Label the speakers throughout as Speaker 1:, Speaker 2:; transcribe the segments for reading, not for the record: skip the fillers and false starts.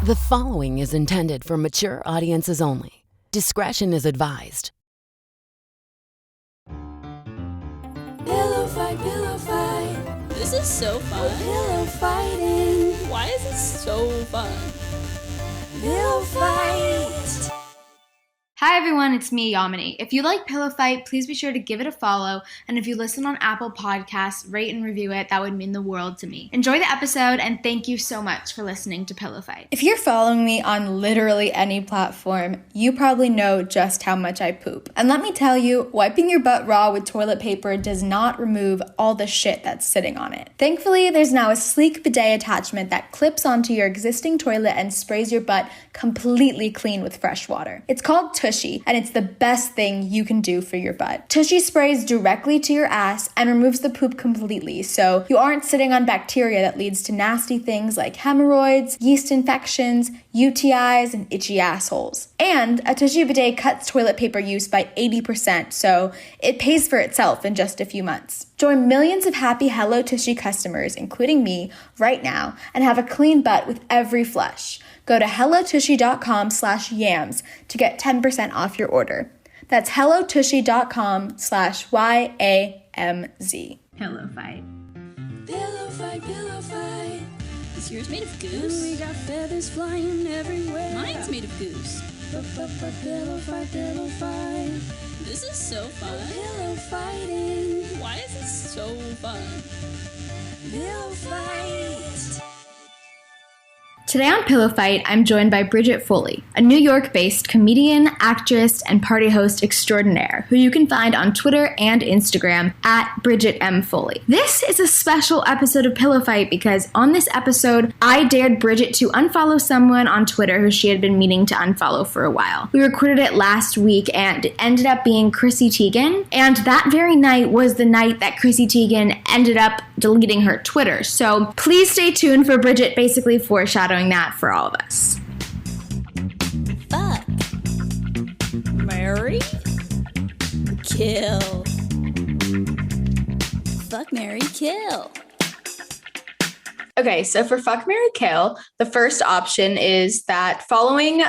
Speaker 1: The following is intended for mature audiences only. Discretion is advised.
Speaker 2: Pillow fight, pillow fight.
Speaker 3: This is so fun.
Speaker 2: Pillow fighting.
Speaker 3: Why is it so fun?
Speaker 2: Pillow fight.
Speaker 4: Hi everyone, it's me, Yamini. If you like Pillow Fight, please be sure to give it a follow, and if you listen on Apple Podcasts, rate and review it. That would mean the world to me. Enjoy the episode, and thank you so much for listening to Pillow Fight.
Speaker 5: If you're following me on literally any platform, you probably know just how much I poop. And let me tell you, wiping your butt raw with toilet paper does not remove all the shit that's sitting on it. Thankfully, there's now a sleek bidet attachment that clips onto your existing toilet and sprays your butt completely clean with fresh water. It's called Tushy, and it's the best thing you can do for your butt. Tushy sprays directly to your ass and removes the poop completely, so you aren't sitting on bacteria that leads to nasty things like hemorrhoids, yeast infections, UTIs, and itchy assholes. And a Tushy bidet cuts toilet paper use by 80%, so it pays for itself in just a few months. Join millions of happy Hello Tushy customers, including me, right now, and have a clean butt with every flush. Go to hellotushy.com/yams to get 10% off your order. That's hellotushy.com/YAMZ.
Speaker 4: Pillow Fight.
Speaker 2: Pillow fight, pillow fight.
Speaker 3: Is yours made of goose?
Speaker 2: We got feathers flying everywhere.
Speaker 3: Mine's made of goose.
Speaker 2: Pillow fight, pillow fight.
Speaker 3: This is so fun.
Speaker 2: Pillow fighting.
Speaker 3: Why is it so fun?
Speaker 2: Pillow fight.
Speaker 4: Today on Pillow Fight, I'm joined by Bridget Foley, a New York-based comedian, actress, and party host extraordinaire, who you can find on Twitter and Instagram at Bridget M. Foley. This is a special episode of Pillow Fight because on this episode, I dared Bridget to unfollow someone on Twitter who she had been meaning to unfollow for a while. We recorded it last week and it ended up being Chrissy Teigen, and that very night was the night that Chrissy Teigen ended up deleting her Twitter. So please stay tuned for Bridget basically foreshadowing that for all of us.
Speaker 3: Fuck. Marry. Kill. Fuck, marry, kill.
Speaker 5: Okay, so for Fuck, Marry, Kill, the first option is that following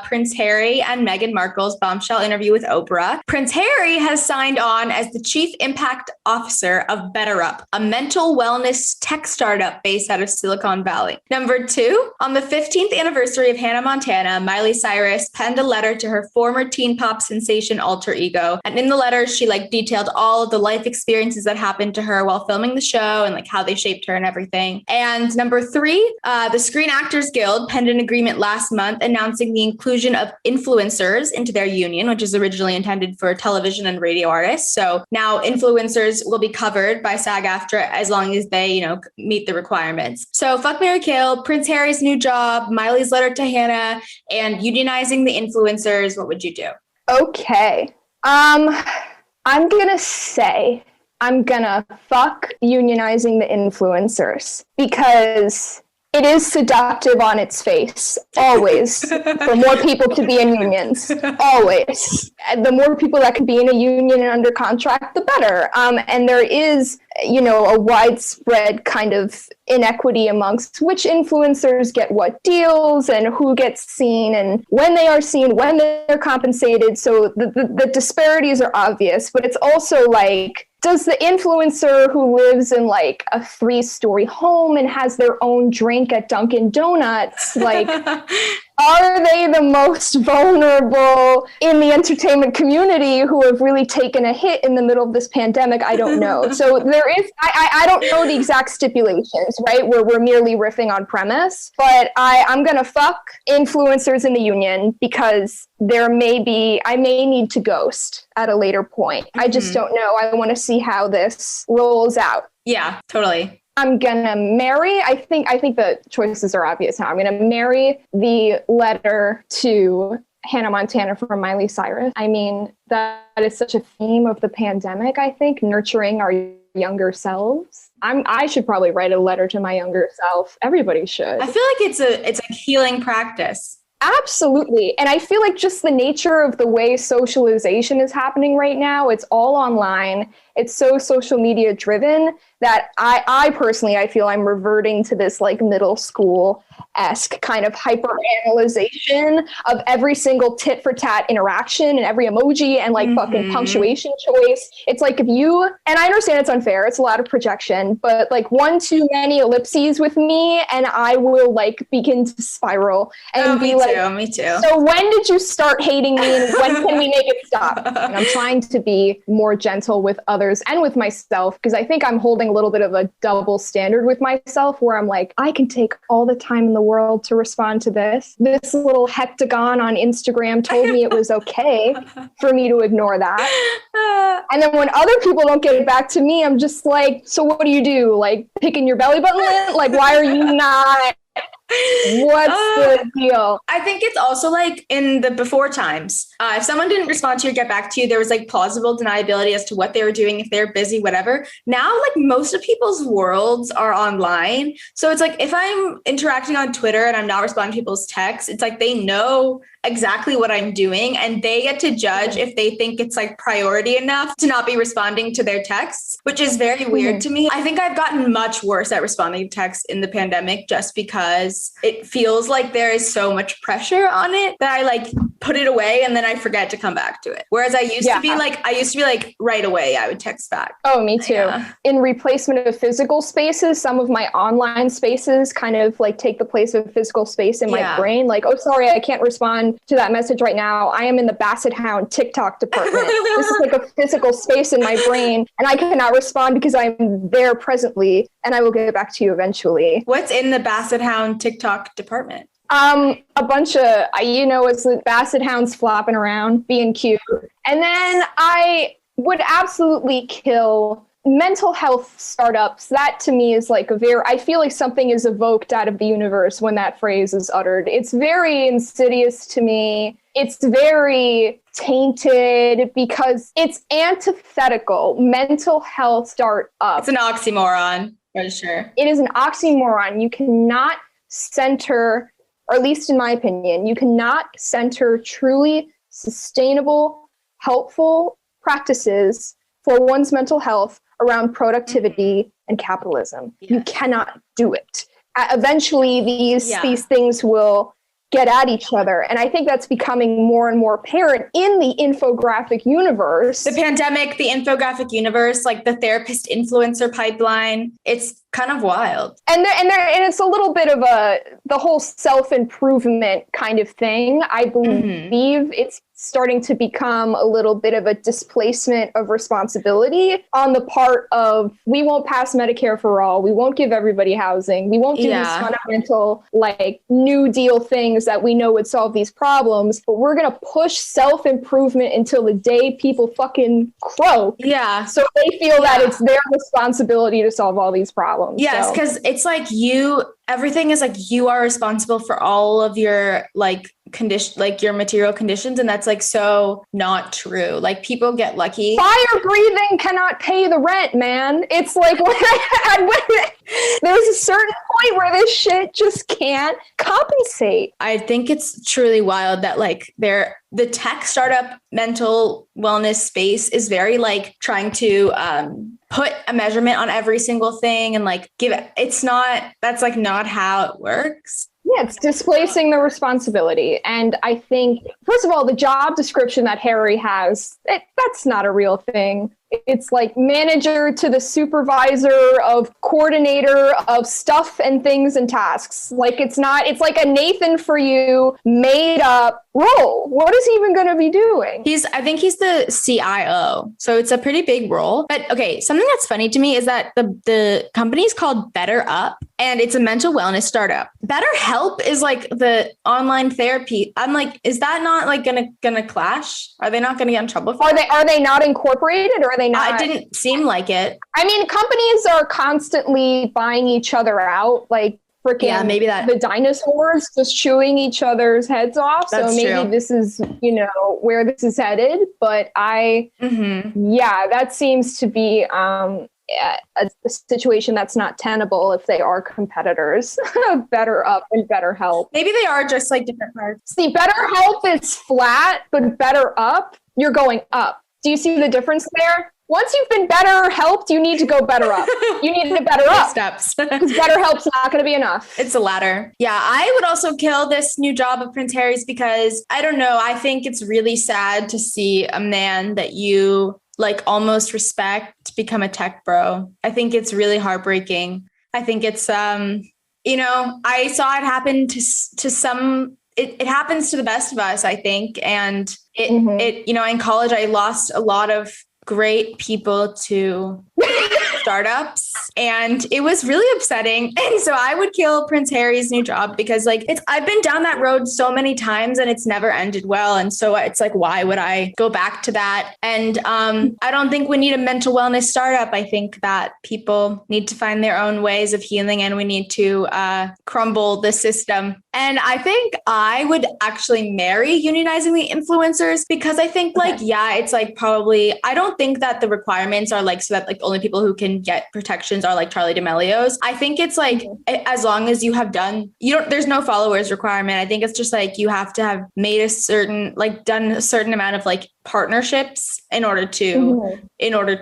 Speaker 5: Prince Harry and Meghan Markle's bombshell interview with Oprah, Prince Harry has signed on as the Chief Impact Officer of BetterUp, a mental wellness tech startup based out of Silicon Valley. Number 2, on the 15th anniversary of Hannah Montana, Miley Cyrus penned a letter to her former teen pop sensation alter ego. And in the letter, she detailed all of the life experiences that happened to her while filming the show and how they shaped her and everything. And number 3, the Screen Actors Guild penned an agreement last month announcing the inclusion of influencers into their union, which is originally intended for television and radio artists. So now influencers will be covered by SAG-AFTRA as long as they, meet the requirements. So Fuck, Marry, Kill, Prince Harry's new job, Miley's letter to Hannah, and unionizing the influencers. What would you do?
Speaker 6: Okay. I'm gonna fuck unionizing the influencers because it is seductive on its face, always, for more people to be in unions, always. And the more people that can be in a union and under contract, the better. And there is, a widespread kind of inequity amongst which influencers get what deals and who gets seen and when they are seen, when they're compensated. So the disparities are obvious, but it's also does the influencer who lives in a 3-story home and has their own drink at Dunkin' Donuts, are they the most vulnerable in the entertainment community who have really taken a hit in the middle of this pandemic? I don't know. So there is, I don't know the exact stipulations, right? We're merely riffing on premise, but I'm going to fuck influencers in the union because I may need to ghost at a later point. Mm-hmm. I just don't know. I want to see how this rolls out.
Speaker 5: Yeah, totally.
Speaker 6: I'm gonna marry. I think the choices are obvious now. I'm gonna marry the letter to Hannah Montana from Miley Cyrus. I mean, that is such a theme of the pandemic, I think, nurturing our younger selves. I should probably write a letter to my younger self. Everybody should.
Speaker 5: I feel like it's a healing practice.
Speaker 6: Absolutely. And I feel like just the nature of the way socialization is happening right now, it's all online. it's so social media driven that I personally, I feel I'm reverting to this like middle school-esque kind of hyper analyzation of every single tit for tat interaction and every emoji and like fucking punctuation choice. It's like if you, and I understand it's unfair, it's a lot of projection, but like one too many ellipses with me and I will like begin to spiral and be
Speaker 5: Me too.
Speaker 6: So when did you start hating me and when can we make it stop? And I'm trying to be more gentle with others and with myself because I think I'm holding a little bit of a double standard with myself where I'm like, I can take all the time in the world to respond to this. This little hectagon on Instagram told me it was okay for me to ignore that. And then when other people don't get it back to me, I'm just like, so what do? Like picking your belly button lint? Like, why are you not? What's the deal?
Speaker 5: I think it's also like in the before times. If someone didn't respond to you or get back to you, there was like plausible deniability as to what they were doing, if they're busy, whatever. Now, like most of people's worlds are online. So it's like if I'm interacting on Twitter and I'm not responding to people's texts, it's like they know exactly what I'm doing and they get to judge if they think it's like priority enough to not be responding to their texts, which is very weird to me. I think I've gotten much worse at responding to texts in the pandemic just because it feels like there is so much pressure on it that I like put it away and then I forget to come back to it. Whereas I used to be like right away I would text back.
Speaker 6: Oh, me too. Yeah. In replacement of physical spaces, some of my online spaces kind of like take the place of physical space in my brain. Like, oh, sorry, I can't respond to that message right now. I am in the Basset Hound TikTok department. This is like a physical space in my brain and I cannot respond because I'm there presently and I will get back to you eventually.
Speaker 5: What's in the Basset Hound TikTok department?
Speaker 6: A bunch of, it's the Basset Hounds flopping around, being cute. And then I would absolutely kill mental health startups. That to me is like I feel like something is evoked out of the universe when that phrase is uttered. It's very insidious to me. It's very tainted because it's antithetical. Mental health startup.
Speaker 5: It's an oxymoron, for sure.
Speaker 6: It is an oxymoron. You cannot center, or at least in my opinion, you cannot center truly sustainable, helpful practices for one's mental health around productivity and capitalism. Yeah. You cannot do it. Eventually, these things will get at each other. And I think that's becoming more and more apparent in the infographic universe.
Speaker 5: The pandemic, the infographic universe, like the therapist influencer pipeline, it's kind of wild.
Speaker 6: And it's a little bit of the whole self-improvement kind of thing. I believe it's starting to become a little bit of a displacement of responsibility on the part of, we won't pass Medicare for all, we won't give everybody housing, we won't do these fundamental like New Deal things that we know would solve these problems, but we're gonna push self-improvement until the day people fucking croak.
Speaker 5: Yeah.
Speaker 6: So they feel that it's their responsibility to solve all these problems.
Speaker 5: Yes, because it's like everything is like you are responsible for all of your like condition, like your material conditions, and that's like so not true. Like people get lucky.
Speaker 6: Fire breathing cannot pay the rent, man. It's like there's a certain point where this shit just can't compensate.
Speaker 5: I think it's truly wild that like the tech startup mental wellness space is very like trying to put a measurement on every single thing and like that's like not how it works.
Speaker 6: Yeah, it's displacing the responsibility. And I think, first of all, the job description that Harry has, that's not a real thing. It's like manager to the supervisor of coordinator of stuff and things and tasks. Like it's like a Nathan for you made up role. What is he even going to be doing?
Speaker 5: I think he's the CIO. So it's a pretty big role. But okay, something that's funny to me is that the company is called Better Up and it's a mental wellness startup. BetterHelp is like the online therapy. I'm like, is that not like gonna clash? Are they not gonna get in trouble for it?
Speaker 6: Are they not incorporated or are they not?
Speaker 5: It didn't seem like it.
Speaker 6: I mean, companies are constantly buying each other out, like freaking
Speaker 5: maybe
Speaker 6: the dinosaurs just chewing each other's heads off.
Speaker 5: That's
Speaker 6: so maybe
Speaker 5: true.
Speaker 6: This is, where this is headed. But that seems to be a situation that's not tenable if they are competitors. Better Up and BetterHelp.
Speaker 5: Maybe they are just like different parts.
Speaker 6: See, BetterHelp is flat, but Better Up, you're going up. Do you see the difference there? Once you've been better helped, you need to go better up. You need to better up.
Speaker 5: Steps.
Speaker 6: Because better help's not going to be enough.
Speaker 5: It's a ladder. Yeah, I would also kill this new job of Prince Harry's because I don't know. I think it's really sad to see a man that you like almost respect become a tech bro. I think it's really heartbreaking. I think it's, I saw it happen to some. It happens to the best of us, I think. And in college, I lost a lot of great people to startups, and it was really upsetting. And so I would kill Prince Harry's new job because I've been down that road so many times and it's never ended well. And so it's like, why would I go back to that? And I don't think we need a mental wellness startup. I think that people need to find their own ways of healing, and we need to crumble the system. And I think I would actually marry unionizing the influencers because I think it's like probably, I don't think that the requirements are like so that like only people who can get protections are like Charli D'Amelio's. I think it's like as long as you have done, there's no followers requirement. I think it's just like you have to have made done a certain amount of like partnerships in order to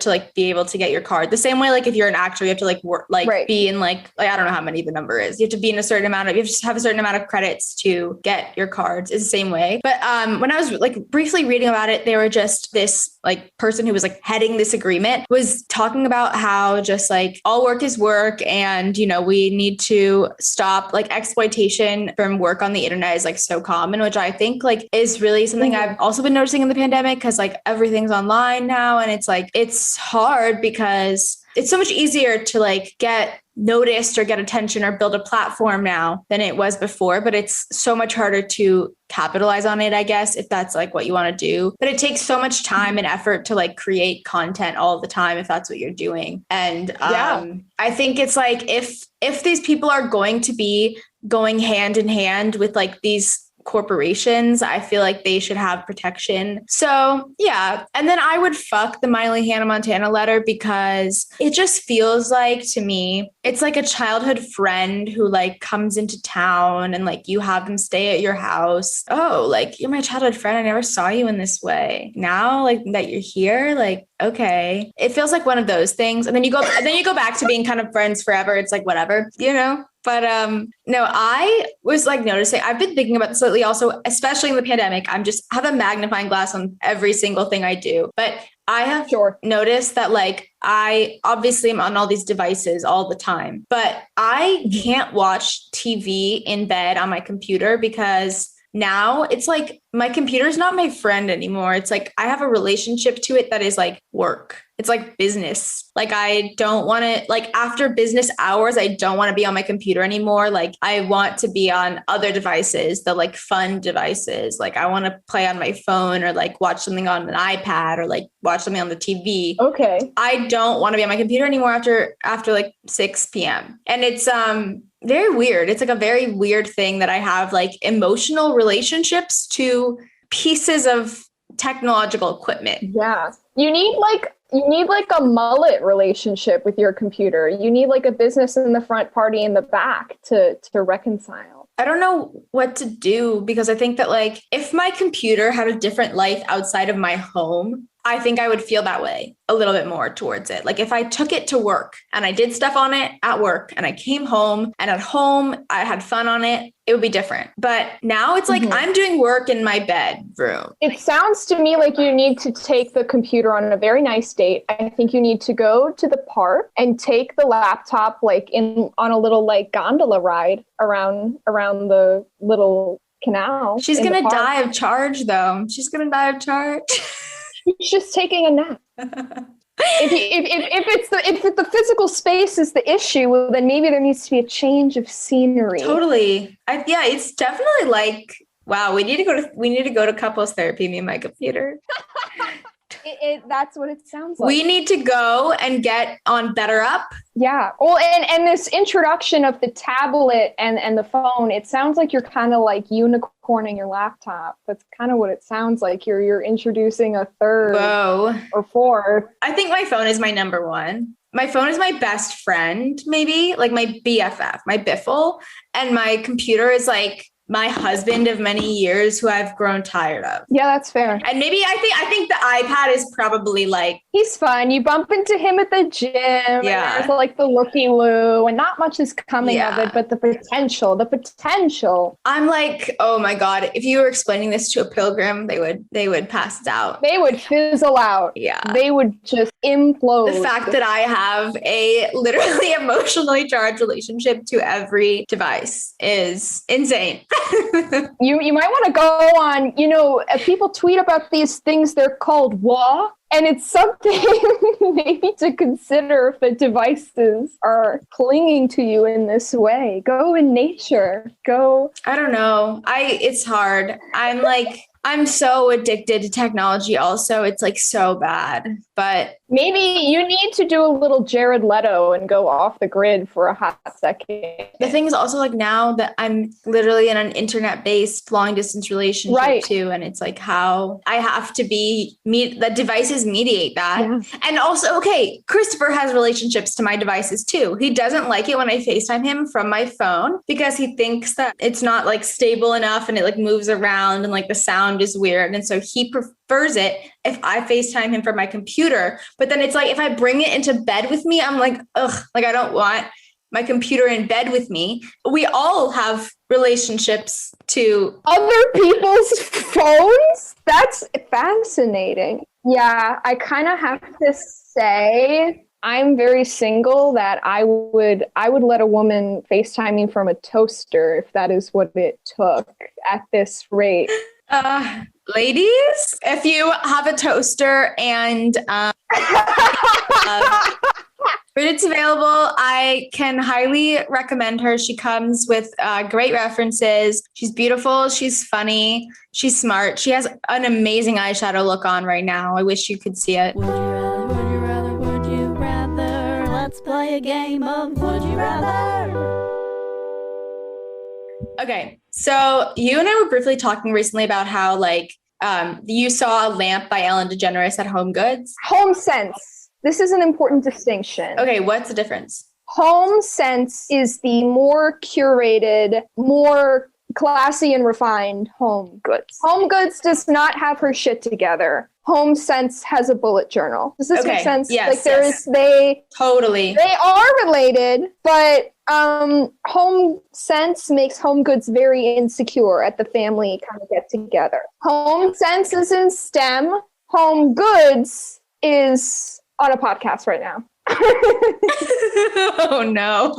Speaker 5: like be able to get your card. The same way like if you're an actor, you have to like work be in like I don't know how many the number is. You have to be in you have to have a certain amount of credits to get your cards. It's the same way. But when I was like briefly reading about it, they were just this like person who was like heading this agreement was talking about how just like all work is work, and we need to stop like exploitation from work on the internet is like so common, which I think like is really something I've also been noticing in the pandemic because like everything's online now, and it's like it's hard because it's so much easier to like get noticed or get attention or build a platform now than it was before, but it's so much harder to capitalize on it, I guess, if that's like what you want to do. But it takes so much time and effort to like create content all the time if that's what you're doing. And I think it's like if these people are going to be going hand in hand with like these corporations, I feel like they should have protection. So yeah. And then I would fuck the Miley Hannah Montana letter because it just feels like to me, it's like a childhood friend who like comes into town and like you have them stay at your house. Oh, like you're my childhood friend. I never saw you in this way. Now like that you're here, like, okay. It feels like one of those things. And then you go back to being kind of friends forever. It's like, whatever, But no, I was like noticing, I've been thinking about this lately also, especially in the pandemic. I'm just have a magnifying glass on every single thing I do. But I have noticed that like I obviously am on all these devices all the time, but I can't watch TV in bed on my computer because now it's like my computer's not my friend anymore. It's like I have a relationship to it that is like work. It's like business. Like I don't want to, like after business hours, I don't want to be on my computer anymore. Like I want to be on other devices, the like fun devices. Like I want to play on my phone or like watch something on an iPad or like watch something on the TV.
Speaker 6: Okay.
Speaker 5: I don't want to be on my computer anymore after like 6 p.m. And it's very weird. It's like a very weird thing that I have like emotional relationships to pieces of technological equipment.
Speaker 6: Yeah. You need like a mullet relationship with your computer. You need like a business in the front, party in the back to reconcile.
Speaker 5: I don't know what to do because I think that like if my computer had a different life outside of my home, I think I would feel that way a little bit more towards it. Like if I took it to work and I did stuff on it at work and I came home and at home I had fun on it, it would be different. But now it's like I'm doing work in my bedroom.
Speaker 6: It sounds to me like you need to take the computer on a very nice date. I think you need to go to the park and take the laptop like on a little like gondola ride around the little canal.
Speaker 5: She's going to die of charge though. She's going to die of charge.
Speaker 6: She's just taking a nap. If the physical space is the issue, well, then maybe there needs to be a change of scenery.
Speaker 5: Totally. It's definitely like, wow, we need to go to couples therapy, me and my computer.
Speaker 6: That's what it sounds like.
Speaker 5: We need to go and get on Better Up.
Speaker 6: Yeah. Well, and this introduction of the tablet and the phone, it sounds like you're kind of like unicorning your laptop. That's kind of what it sounds like. You're introducing a third or fourth.
Speaker 5: I think my phone is my number one. My phone is my best friend, maybe like my BFF, my biffle. And my computer is like my husband of many years who I've grown tired of.
Speaker 6: Yeah, that's fair.
Speaker 5: And maybe I think the iPad is probably like,
Speaker 6: He's fun. You bump into him at the gym.
Speaker 5: Yeah.
Speaker 6: And there's like the looky-loo, and not much is coming of it, but the potential.
Speaker 5: I'm like, oh my God, if you were explaining this to a pilgrim, they would pass out.
Speaker 6: They would fizzle out.
Speaker 5: Yeah.
Speaker 6: They would just implode.
Speaker 5: The fact that I have a literally emotionally charged relationship to every device is insane.
Speaker 6: You might want to go on, people tweet about these things, they're called WA. And it's something maybe to consider if the devices are clinging to you in this way. Go in nature. Go.
Speaker 5: I don't know. It's hard. I'm so addicted to technology also. It's like so bad. But
Speaker 6: maybe you need to do a little Jared Leto and go off the grid for a hot second.
Speaker 5: The thing is also like now that I'm literally in an internet-based long distance relationship too. And it's like how I have to the devices mediate that. Yeah. And also, okay, Christopher has relationships to my devices too. He doesn't like it when I FaceTime him from my phone because he thinks that it's not like stable enough and it like moves around and like the sound is weird. And so he prefers it if I FaceTime him from my computer. But then it's like, if I bring it into bed with me, I'm like, ugh, like I don't want my computer in bed with me. We all have relationships to
Speaker 6: other people's phones. That's fascinating. Yeah, I kind of have to say I'm very single that I would let a woman FaceTime me from a toaster if that is what it took at this rate.
Speaker 5: Ladies, if you have a toaster and Bridget's available, I can highly recommend her. She comes with great references. She's beautiful. She's funny. She's smart. She has an amazing eyeshadow look on right now. I wish you could see it.
Speaker 2: Would you rather, would you rather, would you rather? Let's play a game of Would You Rather.
Speaker 5: Okay, so you and I were briefly talking recently about how you saw a lamp by Ellen DeGeneres at Home Goods.
Speaker 6: HomeSense. This is an important distinction.
Speaker 5: Okay, what's the difference?
Speaker 6: HomeSense is the more curated, more classy and refined Home Goods. Home Goods does not have her shit together. HomeSense has a bullet journal. Does this make sense?
Speaker 5: Yes. Totally.
Speaker 6: They are related, but HomeSense makes Home Goods very insecure at the family kind of get together. HomeSense is in STEM. Home Goods is on a podcast right now.
Speaker 5: Oh no.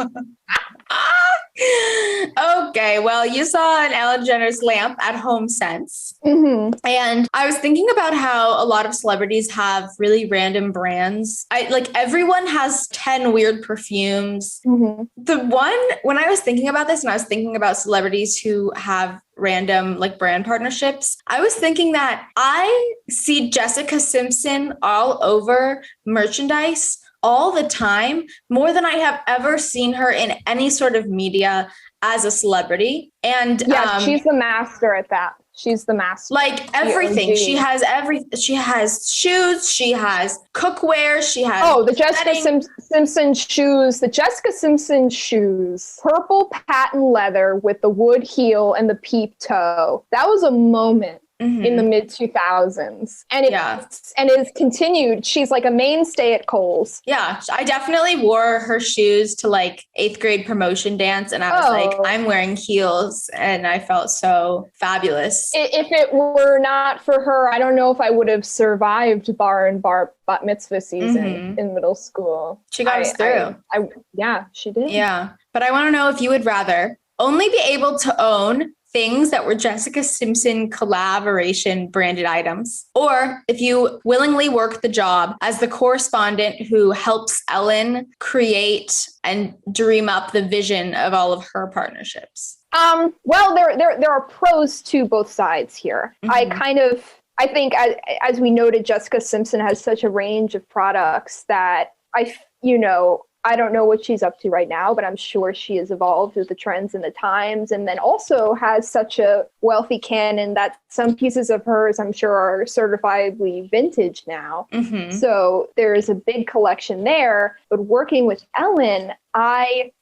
Speaker 5: Okay, well, you saw an Ellen DeGeneres lamp at HomeSense. Mm-hmm. And I was thinking about how a lot of celebrities have really random brands. Everyone has 10 weird perfumes. Mm-hmm. The one, when I was thinking about this and I was thinking about celebrities who have random brand partnerships, I was thinking that I see Jessica Simpson all over merchandise all the time, more than I have ever seen her in any sort of media as a celebrity. And
Speaker 6: she's the master at that. She's the master.
Speaker 5: Everything. She has she has shoes, she has cookware, she has
Speaker 6: the Jessica Simpson shoes. The Jessica Simpson shoes. Purple patent leather with the wood heel and the peep toe. That was a moment. Mm-hmm. In the mid 2000s. And it has continued. She's like a mainstay at Kohl's.
Speaker 5: Yeah. I definitely wore her shoes to 8th grade promotion dance. And I was I'm wearing heels and I felt so fabulous.
Speaker 6: If it were not for her, I don't know if I would have survived bar and bar bat mitzvah season in middle school.
Speaker 5: She got us through.
Speaker 6: She did.
Speaker 5: Yeah. But I want to know if you would rather only be able to own things that were Jessica Simpson collaboration branded items, or if you willingly work the job as the correspondent who helps Ellen create and dream up the vision of all of her partnerships.
Speaker 6: Well, there are pros to both sides here. Mm-hmm. I think as we noted, Jessica Simpson has such a range of products that I I don't know what she's up to right now, but I'm sure she has evolved with the trends and the times, and then also has such a wealthy canon that some pieces of hers, I'm sure, are certifiably vintage now.
Speaker 5: Mm-hmm.
Speaker 6: So there's a big collection there. But working with Ellen, I'd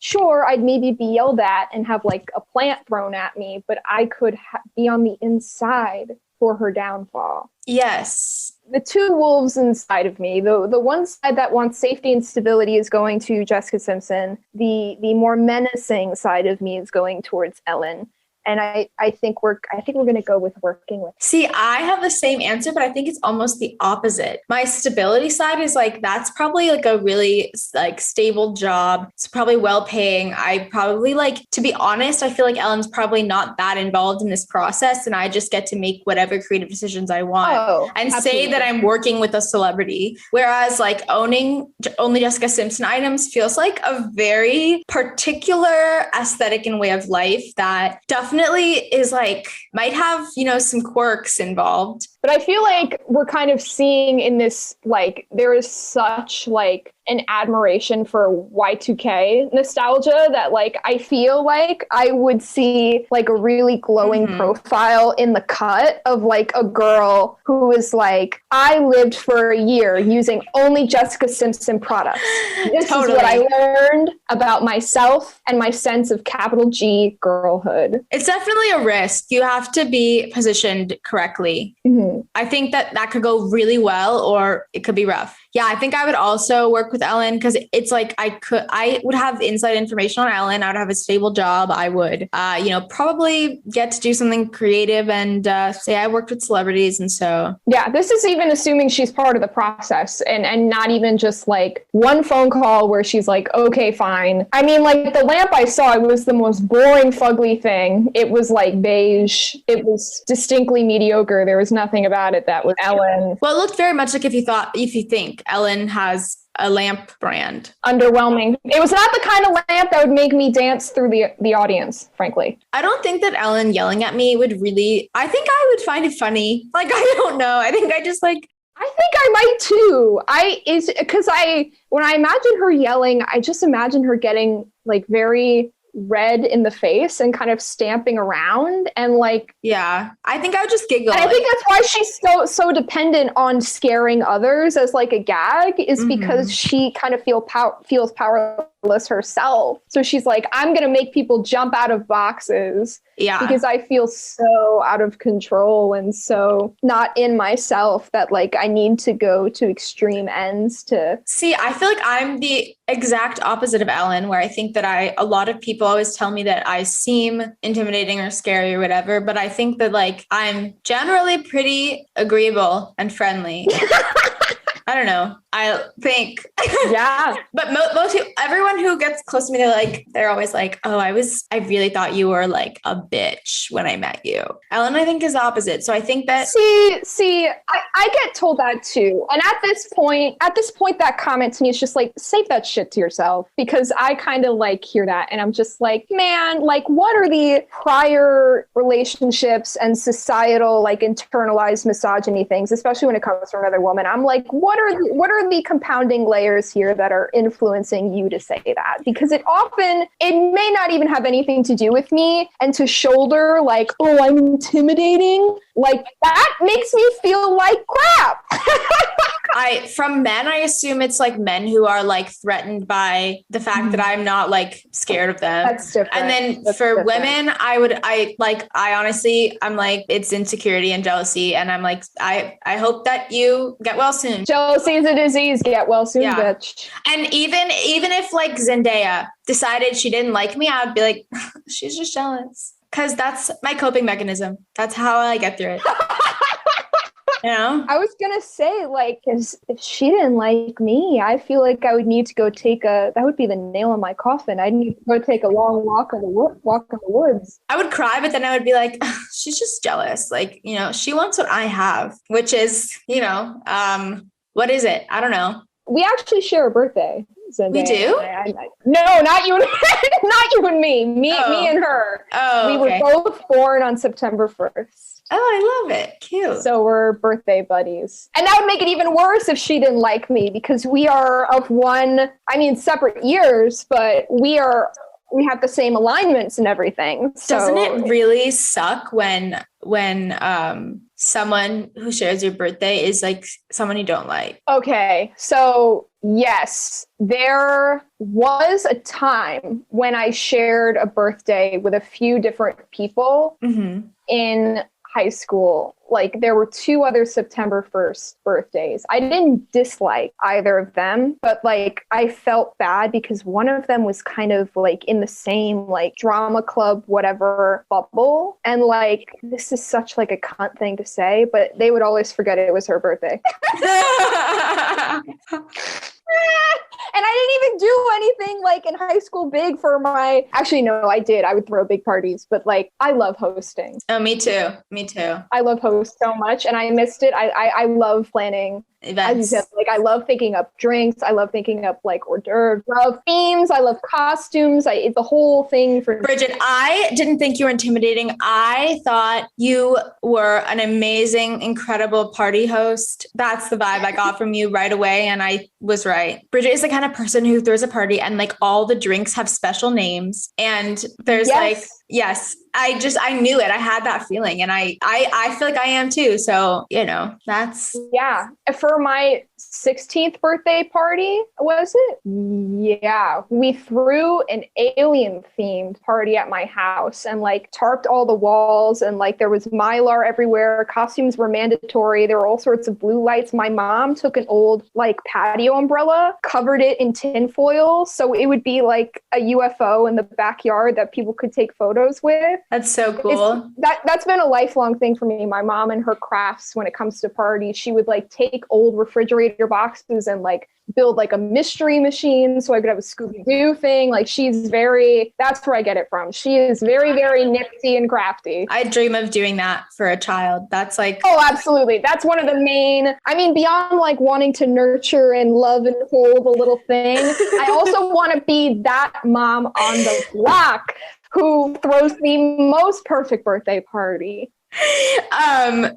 Speaker 6: maybe be yelled at and have like a plant thrown at me, but I could be on the inside for her downfall.
Speaker 5: Yes.
Speaker 6: The two wolves inside of me, the one side that wants safety and stability is going to Jessica Simpson. The more menacing side of me is going towards Ellen. And I think we're going to go with working with.
Speaker 5: See, I have the same answer, but I think it's almost the opposite. My stability side is like, that's probably like a really like stable job. It's probably well paying. I probably like, to be honest, I feel like Ellen's probably not that involved in this process. And I just get to make whatever creative decisions I want and
Speaker 6: absolutely.
Speaker 5: say that I'm working with a celebrity. Whereas like owning only Jessica Simpson items feels like a very particular aesthetic and way of life that definitely is like, might have, some quirks involved.
Speaker 6: But I feel like we're kind of seeing in this, like, there is such like an admiration for Y2K nostalgia that like, I feel like I would see like a really glowing profile in the cut of like a girl who is like, I lived for a year using only Jessica Simpson products. This is what I learned about myself and my sense of capital G girlhood.
Speaker 5: It's definitely a risk. You have to be positioned correctly.
Speaker 6: Mm-hmm.
Speaker 5: I think that could go really well, or it could be rough. Yeah, I think I would also work with Ellen because it's like I would have inside information on Ellen. I would have a stable job. I would, probably get to do something creative and say I worked with celebrities. And so.
Speaker 6: Yeah, this is even assuming she's part of the process and not even just like one phone call where she's like, okay, fine. I mean, like the lamp I saw, it was the most boring, fugly thing. It was like beige. It was distinctly mediocre. There was nothing about it that was Ellen.
Speaker 5: Well, it looked very much like if you think Ellen has a lamp brand.
Speaker 6: Underwhelming. It was not the kind of lamp that would make me dance through the audience, frankly.
Speaker 5: I don't think that Ellen yelling at me would really, I think I would find it funny. Like, I don't know. I think I just like.
Speaker 6: I think I might too. When I imagine her yelling, I just imagine her getting like very red in the face and kind of stamping around and like,
Speaker 5: yeah, I think I would just giggle.
Speaker 6: And I think that's why she's so dependent on scaring others as like a gag is because she kind of feels powerless herself. So she's like, I'm going to make people jump out of boxes. Yeah. Because I feel so out of control and so not in myself that like I need to go to extreme ends to.
Speaker 5: See, I feel like I'm the exact opposite of Ellen, where I think that a lot of people always tell me that I seem intimidating or scary or whatever, but I think that like I'm generally pretty agreeable and friendly. I don't know. I think.
Speaker 6: Yeah.
Speaker 5: But everyone who gets close to me, they're always like, oh, I really thought you were like a bitch when I met you. Ellen, I think, is the opposite. So I think that.
Speaker 6: See, I get told that too. And at this point, that comment to me is just like, save that shit to yourself. Because I kind of like hear that. And I'm just like, man, like what are the prior relationships and societal, like internalized misogyny things, especially when it comes from another woman? I'm like, what are the compounding layers here that are influencing you to say that? Because it may not even have anything to do with me, and to shoulder like, oh, I'm intimidating, like that makes me feel like crap.
Speaker 5: From men, I assume it's like men who are like threatened by the fact that I'm not like scared of them.
Speaker 6: That's different.
Speaker 5: And then women, I honestly, I'm like, it's insecurity and jealousy. And I'm like, I hope that you get well soon.
Speaker 6: Jealousy is a disease. Get well soon, bitch.
Speaker 5: And even if like Zendaya decided she didn't like me, I would be like, she's just jealous. Because that's my coping mechanism. That's how I get through it. You know?
Speaker 6: I was going to say, like, if she didn't like me, I feel like I would need to go that would be the nail in my coffin. I'd need to go take a long walk in the woods.
Speaker 5: I would cry, but then I would be like, she's just jealous. Like, she wants what I have, which is, what is it? I don't know.
Speaker 6: We actually share a birthday.
Speaker 5: We do?
Speaker 6: No, not you. Not you and me. Me and her.
Speaker 5: Oh,
Speaker 6: we were both born on September 1st.
Speaker 5: Oh, I love it. Cute.
Speaker 6: So we're birthday buddies. And that would make it even worse if she didn't like me, because we are of separate years, but we have the same alignments and everything. So
Speaker 5: doesn't it really suck when someone who shares your birthday is like someone you don't like?
Speaker 6: Okay, so yes, there was a time when I shared a birthday with a few different people in high school. Like, there were 2 other September 1st birthdays. I didn't dislike either of them, but like, I felt bad because one of them was kind of like in the same like drama club, whatever bubble. And like, this is such like a cunt thing to say, but they would always forget it was her birthday. And I didn't even do anything like in high school big for actually, no, I did. I would throw big parties, but like, I love hosting.
Speaker 5: Oh, me too.
Speaker 6: I love host so much, and I missed it. I love planning events. As you said, like, I love thinking up drinks. I love thinking up like hors d'oeuvres. I love themes. I love costumes. It's the whole thing for
Speaker 5: Bridget. I didn't think you were intimidating. I thought you were an amazing, incredible party host. That's the vibe I got from you right away, and I was right. Bridget is the kind of person who throws a party and like all the drinks have special names, and there's yes, I knew it. I had that feeling, and I feel like I am too. So, that's.
Speaker 6: Yeah. For my 16th birthday party, was it? Yeah. We threw an alien themed party at my house and like tarped all the walls, and like there was Mylar everywhere. Costumes were mandatory. There were all sorts of blue lights. My mom took an old like patio umbrella, covered it in tinfoil, so it would be like a UFO in the backyard that people could take photos with.
Speaker 5: That's so cool.
Speaker 6: That's been a lifelong thing for me. My mom and her crafts when it comes to parties, she would like take old refrigerator boxes and like build like a mystery machine so I could have a Scooby-Doo thing. Like, that's where I get it from. She is very, very nifty and crafty.
Speaker 5: I dream of doing that for a child. That's like...
Speaker 6: Oh, absolutely. That's one of the main, beyond like wanting to nurture and love and hold a little thing, I also want to be that mom on the block who throws the most perfect birthday party.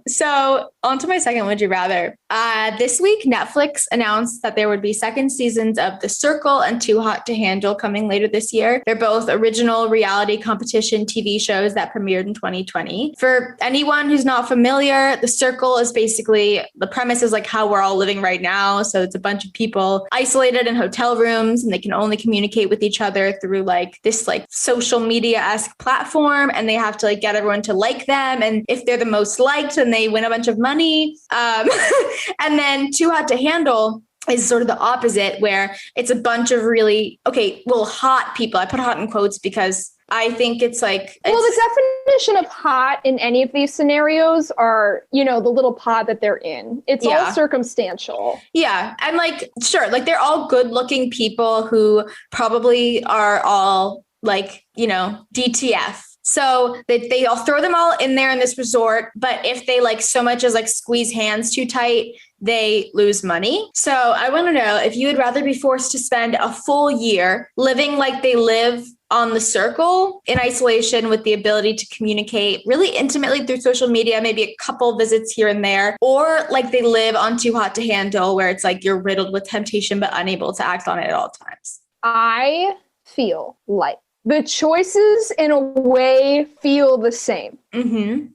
Speaker 5: So on to my second Would You Rather. This week, Netflix announced that there would be second seasons of The Circle and Too Hot to Handle coming later this year. They're both original reality competition TV shows that premiered in 2020. For anyone who's not familiar, The Circle is basically, the premise is like how we're all living right now. So it's a bunch of people isolated in hotel rooms, and they can only communicate with each other through like this like social media-esque platform, and they have to like get everyone to like them. And if they're the most liked, then they win a bunch of money. And then Too Hot to Handle is sort of the opposite, where it's a bunch of really, hot people. I put hot in quotes because I think it's like...
Speaker 6: the definition of hot in any of these scenarios are, the little pod that they're in. It's all circumstantial.
Speaker 5: Yeah. And like, sure, like they're all good looking people who probably are all like, DTF. So they all throw them all in there in this resort. But if they like so much as like squeeze hands too tight, they lose money. So I want to know if you would rather be forced to spend a full year living like they live on The Circle in isolation with the ability to communicate really intimately through social media, maybe a couple visits here and there, or like they live on Too Hot to Handle, where it's like you're riddled with temptation but unable to act on it at all times.
Speaker 6: I feel like the choices in a way feel the same. Mm-hmm.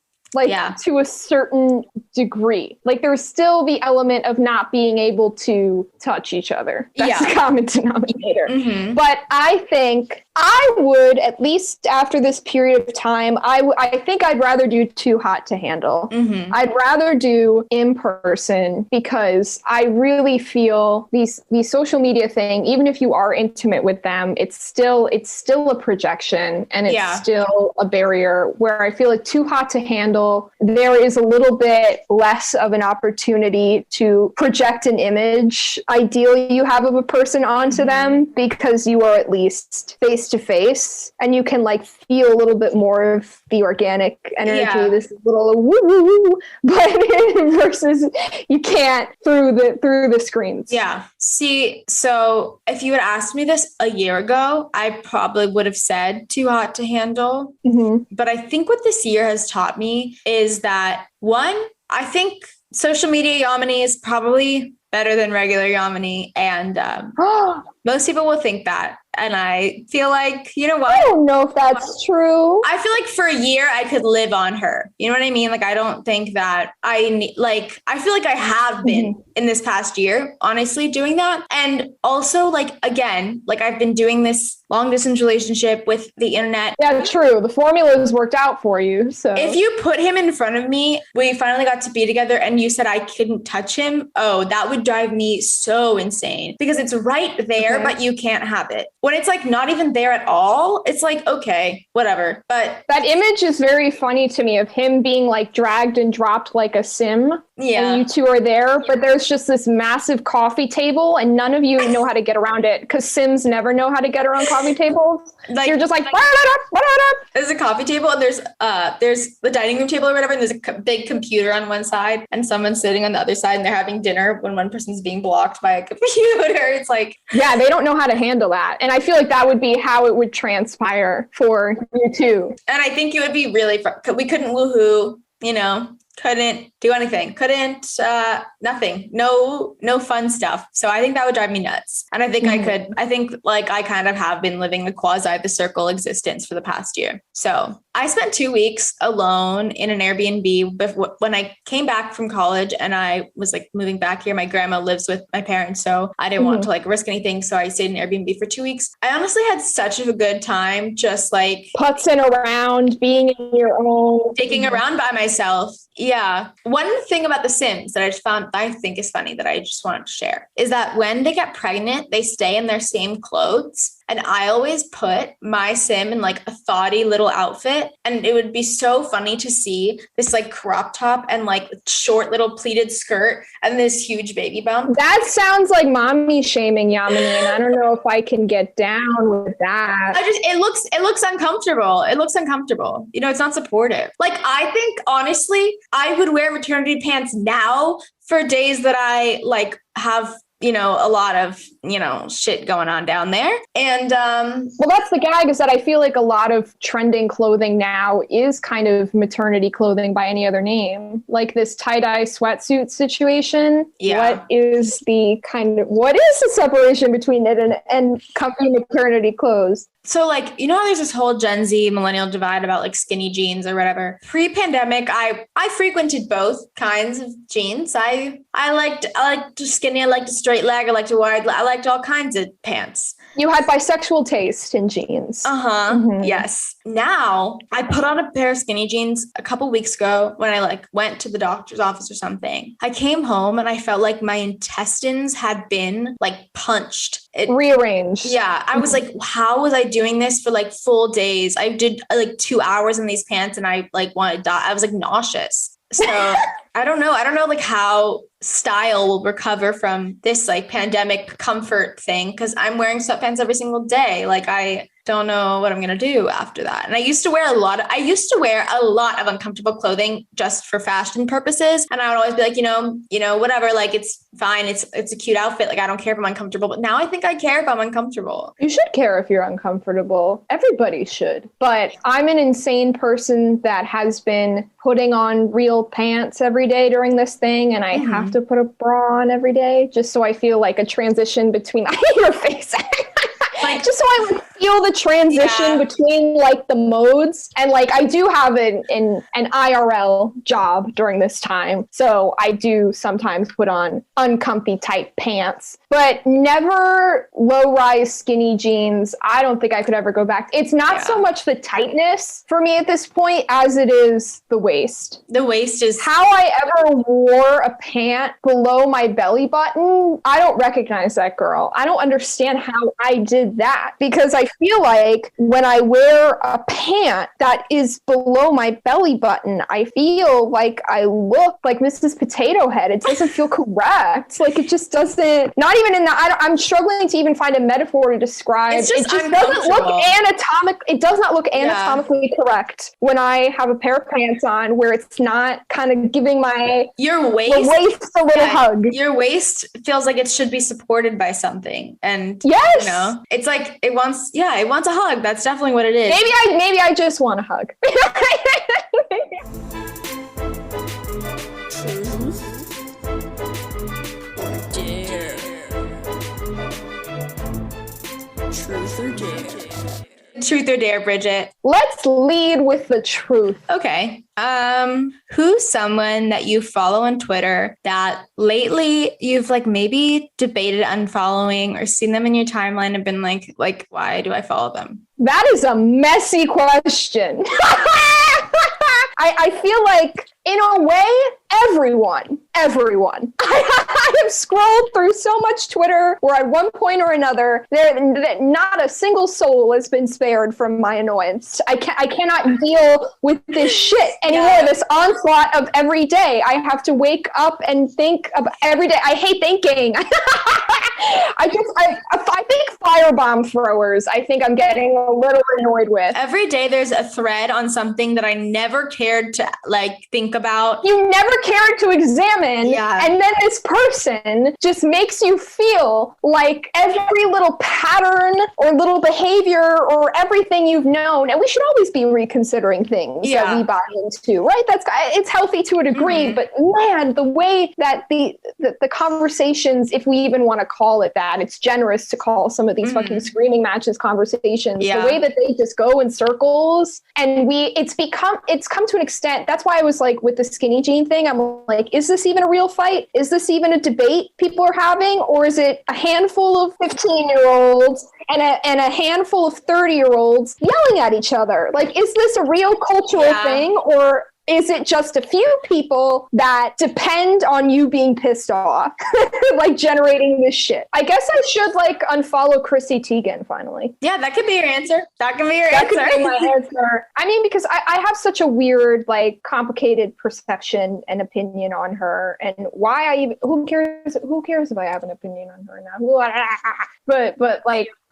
Speaker 6: To a certain degree. Like, there's still the element of not being able to touch each other. That's the common denominator. Mm-hmm. But I think I would, at least after this period of time, I think I'd rather do Too Hot to Handle. Mm-hmm. I'd rather do in person, because I really feel the social media thing, even if you are intimate with them, it's still a projection, and it's still a barrier, where I feel like Too Hot to Handle, there is a little bit less of an opportunity to project an image ideal you have of a person onto them, because you are at least face to face, and you can like feel a little bit more of the organic energy, this little woo woo woo, but versus you can't through the screens.
Speaker 5: Yeah. See, so if you had asked me this a year ago, I probably would have said too hot to handle. But I think what this year has taught me is that, one, I think social media Yamini is probably better than regular Yamini. And most people will think that. And I feel like, you know what?
Speaker 6: I don't know if that's true.
Speaker 5: I feel like for a year I could live on her. You know what I mean? Like, I don't think that I need, like, I feel like I have been in this past year, honestly, doing that. And also, like, again, like, I've been doing this long distance relationship with the internet.
Speaker 6: Yeah, true. The formula's worked out for you. So
Speaker 5: if you put him in front of me, we finally got to be together and you said I couldn't touch him, oh, that would drive me so insane because it's right there, but you can't have it. When it's like not even there at all, it's like, okay, whatever. But
Speaker 6: that image is very funny to me of him being like dragged and dropped like a sim.
Speaker 5: Yeah.
Speaker 6: And you two are there, but there's just this massive coffee table and none of you know how to get around it because Sims never know how to get around coffee tables. Like, you're just like,
Speaker 5: there's a coffee table and there's the dining room table or whatever, and there's a big computer on one side and someone's sitting on the other side and they're having dinner when one person's being blocked by a computer. It's like,
Speaker 6: yeah, they don't know how to handle that. And I feel like that would be how it would transpire for you two.
Speaker 5: And I think it would be really fun. We couldn't woohoo, you know, couldn't do anything, nothing, no fun stuff. So I think that would drive me nuts. And I think I think like I kind of have been living the quasi the circle existence for the past year. So I spent 2 weeks alone in an Airbnb when I came back from college and I was like moving back here. My grandma lives with my parents, so I didn't want to like risk anything. So I stayed in Airbnb for 2 weeks. I honestly had such a good time, just like
Speaker 6: putzing around, being in your own,
Speaker 5: taking around by myself. Yeah. One thing about The Sims that I just found I think is funny that I just wanted to share is that when they get pregnant, they stay in their same clothes. And I always put my sim in like a thoughty little outfit. And it would be so funny to see this like crop top and like short little pleated skirt and this huge baby bump.
Speaker 6: That sounds like mommy shaming, Yamini. And I don't know if I can get down with that.
Speaker 5: It looks uncomfortable. It looks uncomfortable. You know, it's not supportive. Like, I think honestly, I would wear maternity pants now for days that I like have, you know, a lot of, you know, shit going on down there. And
Speaker 6: well, that's the gag, is that I feel like a lot of trending clothing now is kind of maternity clothing by any other name, like this tie-dye sweatsuit situation.
Speaker 5: Yeah.
Speaker 6: What is the separation between it and comfy maternity clothes?
Speaker 5: So like, you know how there's this whole Gen Z millennial divide about like skinny jeans or whatever. Pre-pandemic, I frequented both kinds of jeans. I liked skinny, I liked a straight leg, I liked a wide, I liked all kinds of pants.
Speaker 6: You had bisexual taste in jeans.
Speaker 5: Yes. Now I put on a pair of skinny jeans a couple weeks ago when I like went to the doctor's office or something. I came home and I felt like my intestines had been like punched.
Speaker 6: Rearranged.
Speaker 5: Yeah. I was like, how was I doing this for like full days? I did like 2 hours in these pants and I like wanted to die. I was like nauseous. So I don't know like how style will recover from this like pandemic comfort thing, because I'm wearing sweatpants every single day. Like, I don't know what I'm going to do after that. And I used to wear a lot of uncomfortable clothing just for fashion purposes. And I would always be like, you know, whatever, like, it's fine. It's a cute outfit. Like, I don't care if I'm uncomfortable, but now I think I care if I'm uncomfortable.
Speaker 6: You should care if you're uncomfortable. Everybody should. But I'm an insane person that has been putting on real pants every day during this thing. And I have to put a bra on every day just so I feel like a transition between your face. Like, just so I would feel the transition between like the modes. And like, I do have an IRL job during this time. So I do sometimes put on uncomfy tight pants, but never low-rise skinny jeans. I don't think I could ever go back. It's not so much the tightness for me at this point as it is the waist.
Speaker 5: The waist is
Speaker 6: how I ever wore a pant below my belly button. I don't recognize that girl. I don't understand how I did that, because I feel like when I wear a pant that is below my belly button, I feel like I look like Mrs. Potato Head. It doesn't feel correct. Like it just doesn't, not even in that, I'm struggling to even find a metaphor to describe.
Speaker 5: It's just
Speaker 6: it just doesn't look it does not look anatomically correct when I have a pair of pants on where it's not kind of giving my waist a little hug.
Speaker 5: Your waist feels like it should be supported by something. And
Speaker 6: yes,
Speaker 5: you know, it's like it wants a hug. That's definitely what it is.
Speaker 6: Maybe I just want a hug.
Speaker 3: Truth or dare?
Speaker 5: Truth or dare, Bridget?
Speaker 6: Let's lead with the truth.
Speaker 5: Okay. Who's someone that you follow on Twitter that lately you've like maybe debated unfollowing or seen them in your timeline and been like, why do I follow them?
Speaker 6: That is a messy question. I feel like, in a way, everyone. I have scrolled through so much Twitter where at one point or another, not a single soul has been spared from my annoyance. I cannot deal with this shit anymore, this onslaught of every day. I have to wake up and think of every day. I hate thinking. I think firebomb throwers, I think I'm getting a little annoyed with.
Speaker 5: Every day there's a thread on something that I never cared to think about.
Speaker 6: You never cared to examine.
Speaker 5: Yeah.
Speaker 6: And then this person just makes you feel like every little pattern or little behavior or everything you've known. And we should always be reconsidering things that we buy into, right? It's healthy to a degree, but man, the way that the conversations, if we even want to call it that, it's generous to call some of these fucking screaming matches conversations, the way that they just go in circles, and it's come to an extent. That's why I was like, with the skinny jean thing, I'm like, is this even a real fight? Is this even a debate people are having? Or is it a handful of 15-year-olds and a handful of 30-year-olds yelling at each other? Like, is this a real cultural thing, or is it just a few people that depend on you being pissed off, like generating this shit? I guess I should unfollow Chrissy Teigen finally.
Speaker 5: Yeah, that could be your answer. That could be
Speaker 6: my answer. I mean, because I have such a weird, complicated perception and opinion on her, and who cares if I have an opinion on her now? But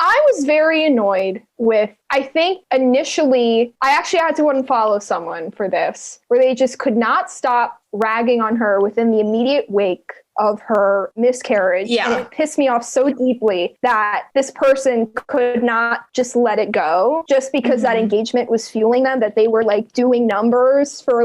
Speaker 6: I was very annoyed with, I think initially, I actually had to unfollow someone for this, where they just could not stop ragging on her within the immediate wake of her miscarriage.
Speaker 5: Yeah.
Speaker 6: And it pissed me off so deeply that this person could not just let it go just because that engagement was fueling them, that they were doing numbers for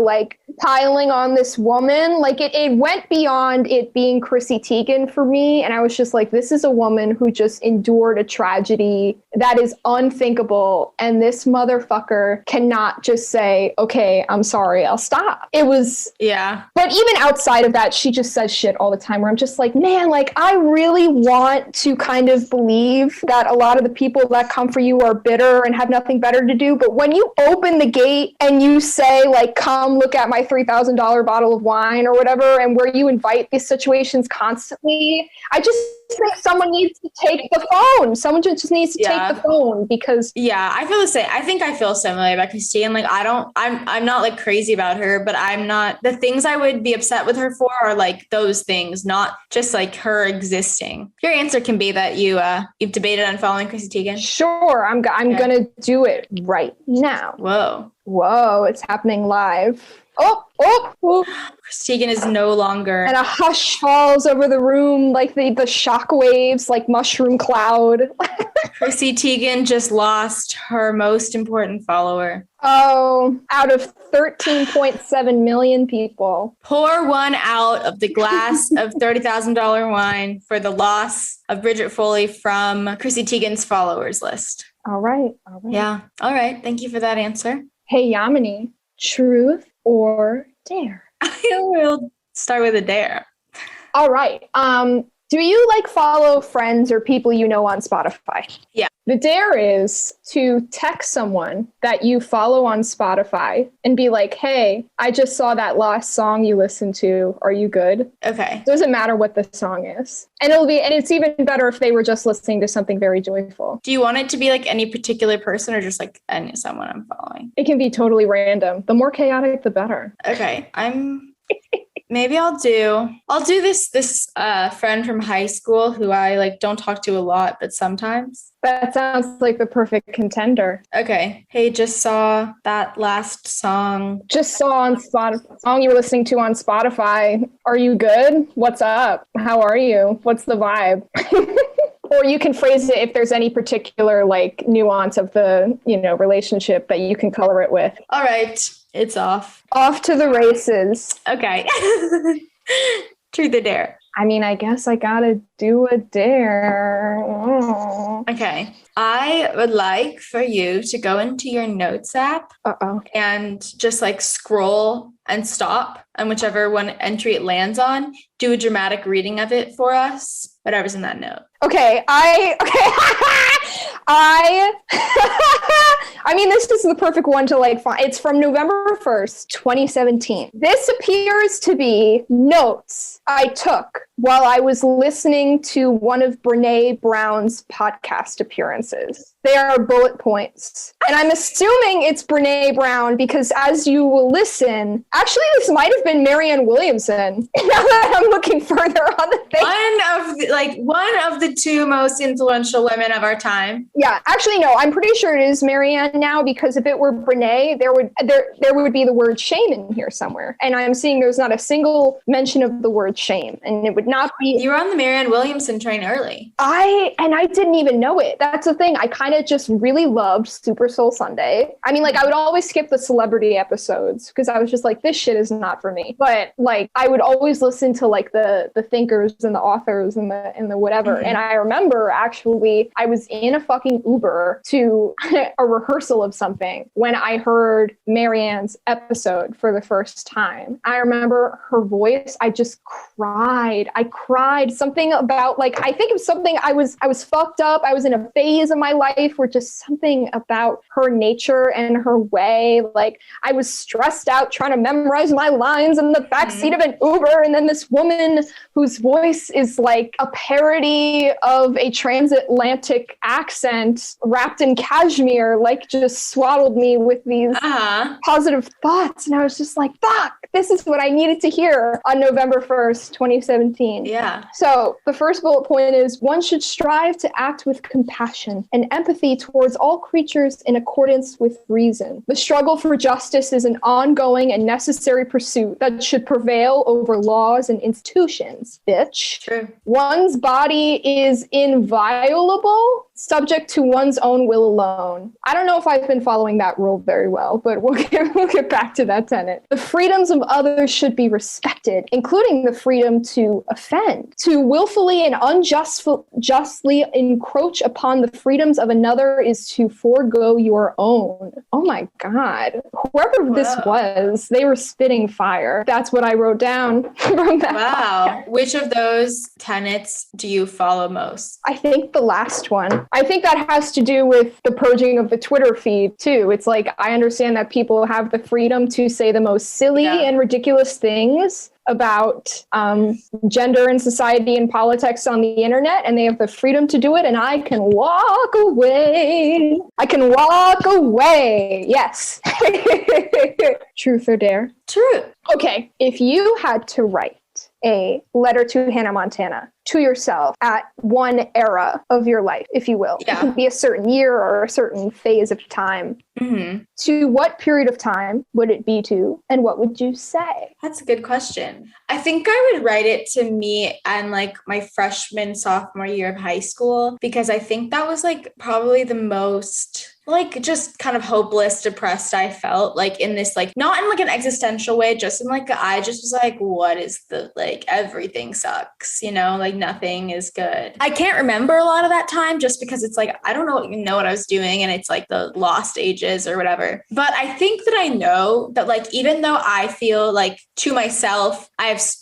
Speaker 6: piling on this woman. It went beyond it being Chrissy Teigen for me. And I was just like, this is a woman who just endured a tragedy that is unthinkable. And this motherfucker cannot just say, okay, I'm sorry, I'll stop. It was, but even outside of that, she just says shit all the time where I'm just like, man, I really want to kind of believe that a lot of the people that come for you are bitter and have nothing better to do. But when you open the gate and you say, come look at my $3,000 bottle of wine or whatever, and where you invite these situations constantly, I just think someone needs to take the phone. Someone just needs to take the phone, because
Speaker 5: I feel the same. I think I feel similarly about Christine. I'm not crazy about her, but I'm not, the things I would be upset with her for are those things, not just her existing. Your answer can be that you've debated on following Chrissy Teigen.
Speaker 6: Sure, I'm gonna do it right now. Whoa, it's happening live. Oh.
Speaker 5: Chrissy Teigen is no longer.
Speaker 6: And a hush falls over the room, the shock waves, mushroom cloud.
Speaker 5: Chrissy Teigen just lost her most important follower.
Speaker 6: Oh, out of 13.7 million people.
Speaker 5: Pour one out of the glass of $30,000 wine for the loss of Bridget Foley from Chrissy Teigen's followers list.
Speaker 6: All right.
Speaker 5: Yeah. All right. Thank you for that answer.
Speaker 6: Hey, Yamini, truth or dare?
Speaker 5: I will start with a dare.
Speaker 6: All right. Do you like follow friends or people you know on Spotify?
Speaker 5: Yeah.
Speaker 6: The dare is to text someone that you follow on Spotify and be like, hey, I just saw that last song you listened to. Are you good?
Speaker 5: Okay.
Speaker 6: Doesn't matter what the song is. And it's even better if they were just listening to something very joyful.
Speaker 5: Do you want it to be like any particular person or just like someone I'm following?
Speaker 6: It can be totally random. The more chaotic, the better.
Speaker 5: Okay. Maybe I'll do this friend from high school who I like don't talk to a lot, but sometimes.
Speaker 6: That sounds like the perfect contender.
Speaker 5: Okay. Hey, just saw that last song.
Speaker 6: Just saw on Spotify, song you were listening to on Spotify. Are you good? What's up? How are you? What's the vibe? Or you can phrase it if there's any particular like nuance of the, relationship that you can color it with.
Speaker 5: All right. It's off.
Speaker 6: Off to the races.
Speaker 5: Okay. Truth or dare?
Speaker 6: I mean, I guess I gotta do a dare.
Speaker 5: Okay. I would like for you to go into your notes app and just like scroll and stop, and whichever one entry it lands on, do a dramatic reading of it for us, whatever's in that note.
Speaker 6: Okay, I mean, this is the perfect one to like find. It's from November 1st, 2017. This appears to be notes I took while I was listening to one of Brene Brown's podcast appearances. They are bullet points. And I'm assuming it's Brene Brown because as you will listen, actually this might have been Marianne Williamson. Now that I'm looking further on the thing.
Speaker 5: One of the two most influential women of our time.
Speaker 6: Yeah, actually no, I'm pretty sure it is Marianne now because if it were Brene, there would be the word shame in here somewhere. And I'm seeing there's not a single mention of the word shame. And it would not be.
Speaker 5: You were on the Marianne Williamson train early.
Speaker 6: I didn't even know it. That's the thing. I kind of just really loved Super Soul Sunday. I mean, like I would always skip the celebrity episodes because I was just like, this shit is not for me. But like I would always listen to like the thinkers and the authors and the whatever. Mm-hmm. And I remember actually I was in a fucking Uber to a rehearsal of something when I heard Marianne's episode for the first time. I remember her voice. I just cried. I cried something about like, I think it was something I was fucked up. I was in a phase of my life where just something about her nature and her way. Like I was stressed out trying to memorize my lines in the backseat of an Uber. And then this woman whose voice is like a parody of a transatlantic accent wrapped in cashmere, like just swaddled me with these positive thoughts. And I was just like, fuck, this is what I needed to hear on November 1st, 2017.
Speaker 5: Yeah.
Speaker 6: So the first bullet point is one should strive to act with compassion and empathy towards all creatures in accordance with reason. The struggle for justice is an ongoing and necessary pursuit that should prevail over laws and institutions. Bitch. True. One's body is inviolable, subject to one's own will alone. I don't know if I've been following that rule very well, but we'll get back to that tenet. The freedoms of others should be respected, including the freedom to offend. To willfully and unjustly encroach upon the freedoms of another is to forego your own. Oh my God. Whoever this was, they were spitting fire. That's what I wrote down from that.
Speaker 5: Wow. Which of those tenets do you follow most?
Speaker 6: I think the last one. I think that has to do with the purging of the Twitter feed too. It's like, I understand that people have the freedom to say the most silly and ridiculous things about gender and society and politics on the internet, and they have the freedom to do it, and I can walk away. Yes. Truth or dare?
Speaker 5: True.
Speaker 6: Okay, if you had to write a letter to Hannah Montana, to yourself at one era of your life, if you will. Yeah. It could be a certain year or a certain phase of time. Mm-hmm. To what period of time would it be to, and what would you say?
Speaker 5: That's a good question. I think I would write it to me and like my freshman, sophomore year of high school, because I think that was like probably the most like just kind of hopeless, depressed I felt, like in this, like not in like an existential way, just in like I just was like, what is the, like everything sucks, you know, like nothing is good. I can't remember a lot of that time just because it's like, I don't know what I was doing. And it's like the lost ages or whatever. But I think that I know that like, even though I feel like to myself,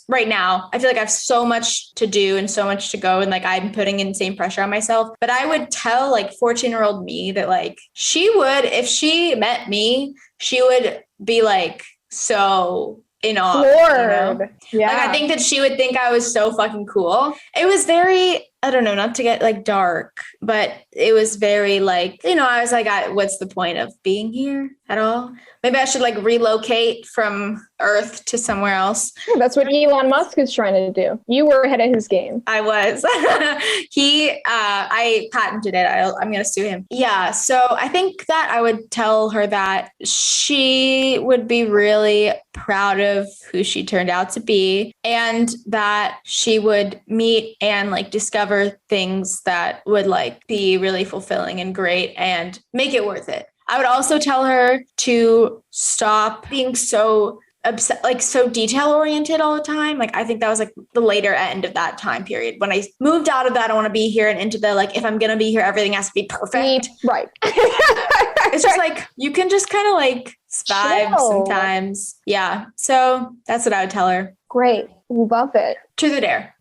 Speaker 5: right now, I feel like I have so much to do and so much to go. And like, I'm putting insane pressure on myself. But I would tell like 14-year-old me that like, she would, if she met me, she would be like, so in awe.
Speaker 6: Floored. Yeah.
Speaker 5: Like, I think that she would think I was so fucking cool. It was very, I don't know, not to get like dark, but it was very like, I was like, what's the point of being here at all? Maybe I should like relocate from Earth to somewhere else.
Speaker 6: That's what Elon Musk is trying to do. You were ahead of his game.
Speaker 5: I was. I patented it. I'm going to sue him. Yeah. So I think that I would tell her that she would be really proud of who she turned out to be, and that she would meet and like discover things that would like be really fulfilling and great and make it worth it. I would also tell her to stop being so so detail oriented all the time. Like, I think that was like the later end of that time period. When I moved out of that, I want to be here and into the, like, if I'm going to be here, everything has to be perfect.
Speaker 6: Right.
Speaker 5: It's just like, you can just kind of like vibe sometimes. Yeah. So that's what I would tell her.
Speaker 6: Great. Love it.
Speaker 5: Truth or dare?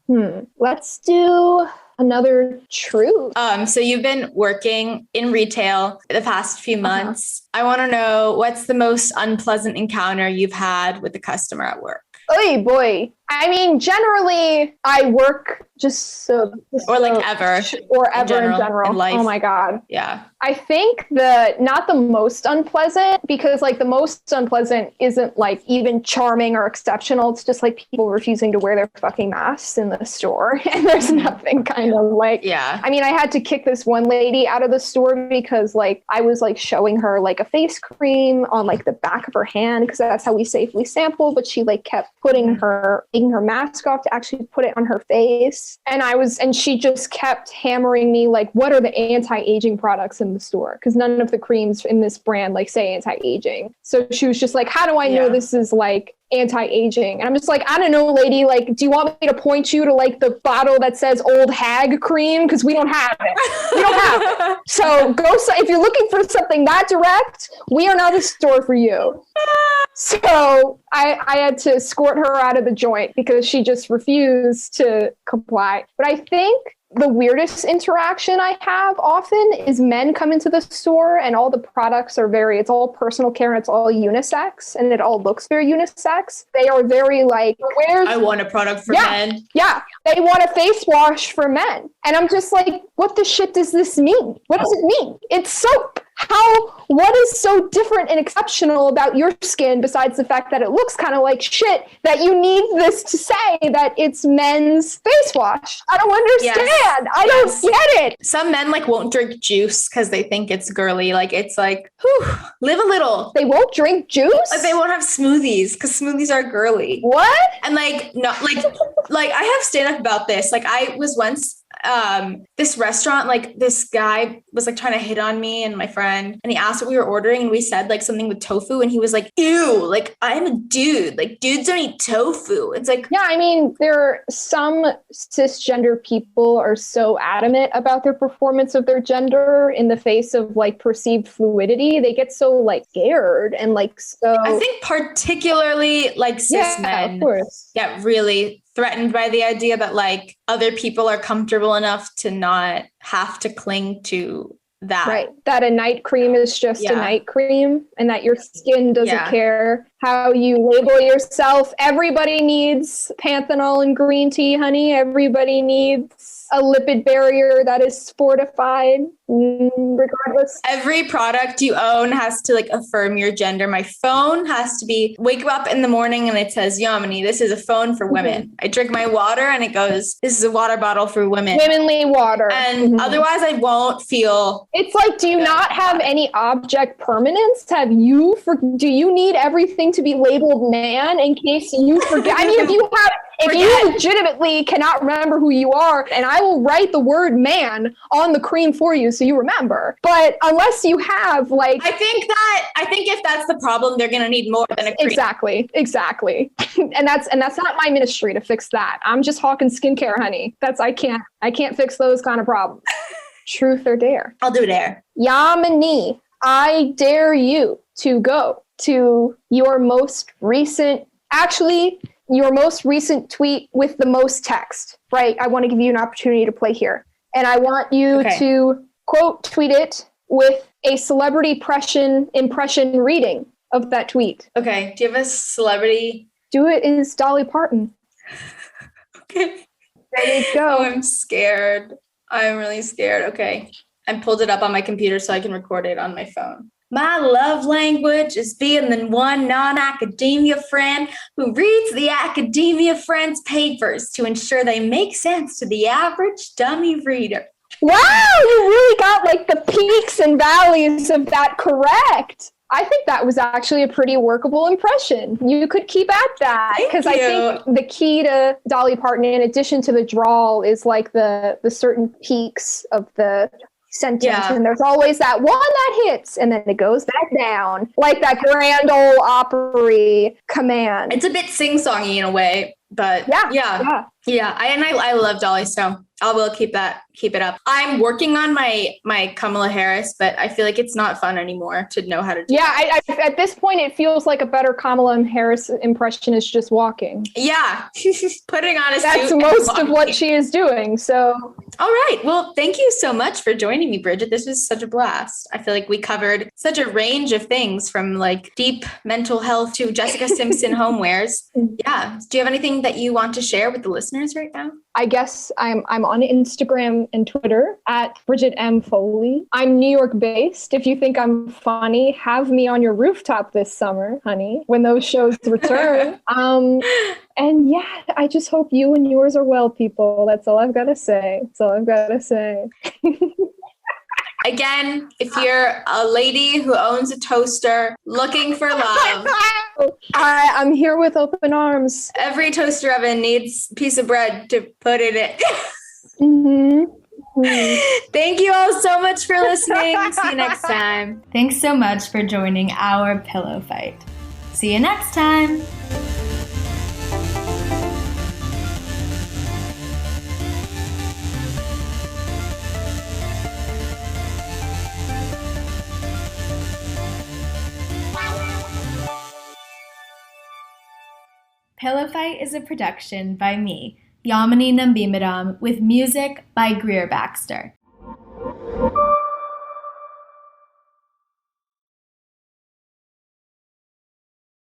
Speaker 6: Let's do another truth.
Speaker 5: So you've been working in retail the past few months. I want to know, what's the most unpleasant encounter you've had with a customer at work?
Speaker 6: Oy boy. I mean, generally, I work ever in general.
Speaker 5: In life.
Speaker 6: Oh my God.
Speaker 5: Yeah.
Speaker 6: I think not the most unpleasant, because like the most unpleasant isn't like even charming or exceptional. It's just like people refusing to wear their fucking masks in the store. And there's nothing kind of like,
Speaker 5: yeah.
Speaker 6: I mean, I had to kick this one lady out of the store because like I was like showing her like a face cream on like the back of her hand, because that's how we safely sample. But she like kept taking her mask off to actually put it on her face. And she just kept hammering me like, what are the anti-aging products in the store? Because none of the creams in this brand like say anti-aging. So she was just like, how do I know this is like anti-aging? And I'm just like, I don't know, lady, like, do you want me to point you to like the bottle that says old hag cream? Because we don't have it. We don't have it. So if you're looking for something that direct, we are not the store for you. So I had to escort her out of the joint because she just refused to comply. But I think the weirdest interaction I have often is men come into the store and all the products are it's all personal care and it's all unisex and it all looks very unisex. They are very like,
Speaker 5: I want a product for men.
Speaker 6: Yeah. They want a face wash for men. And I'm just like, what the shit does this mean? What does it mean? It's soap. What is so different and exceptional about your skin besides the fact that it looks kind of like shit that you need this to say that it's men's face wash? I don't understand. Yes. I don't get it.
Speaker 5: Some men like won't drink juice because they think it's girly. Like, it's like, live a little.
Speaker 6: They won't drink juice?
Speaker 5: Like, they won't have smoothies because smoothies are girly.
Speaker 6: What?
Speaker 5: And like, not like I have stand up about this. Like, I was once this restaurant, like this guy was like trying to hit on me and my friend, and he asked what we were ordering, and we said like something with tofu, and he was like, ew, like, I'm a dude, like dudes don't eat tofu. It's like,
Speaker 6: yeah, I mean, there are some cisgender people are so adamant about their performance of their gender in the face of like perceived fluidity. They get so like scared and like, so
Speaker 5: I think particularly like cis men
Speaker 6: of course.
Speaker 5: Get really threatened by the idea that like other people are comfortable enough to not have to cling to that.
Speaker 6: Right. That a night cream is just a night cream and that your skin doesn't care how you label yourself. Everybody needs panthenol and green tea, honey. Everybody needs a lipid barrier that is fortified, regardless.
Speaker 5: Every product you own has to like affirm your gender. My phone has to be, wake up in the morning and it says, Yamini, this is a phone for women. I drink my water and it goes, this is a water bottle for women.
Speaker 6: Womenly water.
Speaker 5: And otherwise I won't feel.
Speaker 6: It's like, do you not have any object permanence? Do you need everything to be labeled man in case you forget? I mean, If you legitimately cannot remember who you are, and I will write the word man on the cream for you so you remember. But unless you have like...
Speaker 5: I think if that's the problem, they're going to need more than a cream.
Speaker 6: Exactly. and that's not my ministry to fix that. I'm just hawking skincare, honey. I can't fix those kind of problems. Truth or dare?
Speaker 5: I'll do dare.
Speaker 6: Yamini, I dare you to go to your most recent tweet with the most text, right? I want to give you an opportunity to play here. And I want you to quote tweet it with a celebrity impression reading of that tweet.
Speaker 5: Okay. Do you have a celebrity?
Speaker 6: Do it is Dolly Parton.
Speaker 5: Okay.
Speaker 6: There you go.
Speaker 5: Oh, I'm scared. I'm really scared. Okay. I pulled it up on my computer so I can record it on my phone. My love language is being the one non-academia friend who reads the academia friend's papers to ensure they make sense to the average dummy reader.
Speaker 6: Wow, you really got like the peaks and valleys of that correct. I think that was actually a pretty workable impression. You could keep at that because I think the key to Dolly Parton, in addition to the drawl, is like the certain peaks of the sentence, and there's always that one that hits and then it goes back down, like that grand old Opry command.
Speaker 5: It's a bit sing-songy in a way, but I love Dolly, so I will keep it up. I'm working on my Kamala Harris, but I feel like it's not fun anymore to know how to do
Speaker 6: I at this point it feels like a better Kamala Harris impression is just walking.
Speaker 5: Yeah. Putting on a suit.
Speaker 6: That's most of what she is doing. So
Speaker 5: all right. Well, thank you so much for joining me, Bridget. This was such a blast. I feel like we covered such a range of things, from like deep mental health to Jessica Simpson homewares. Yeah. Do you have anything that you want to share with the listeners right now?
Speaker 6: I guess I'm on Instagram and Twitter at Bridget M. Foley. I'm New York based. If you think I'm funny, have me on your rooftop this summer, honey, when those shows return. And yeah, I just hope you and yours are well, people. That's all I've got to say.
Speaker 5: Again, if you're a lady who owns a toaster looking for love,
Speaker 6: I'm here with open arms.
Speaker 5: Every toaster oven needs a piece of bread to put in it. Thank you all so much for listening. See you next time.
Speaker 4: Thanks so much for joining our pillow fight. See you next time. Pillow Fight is a production by me, Yamini Nambimadom, with music by Greer Baxter.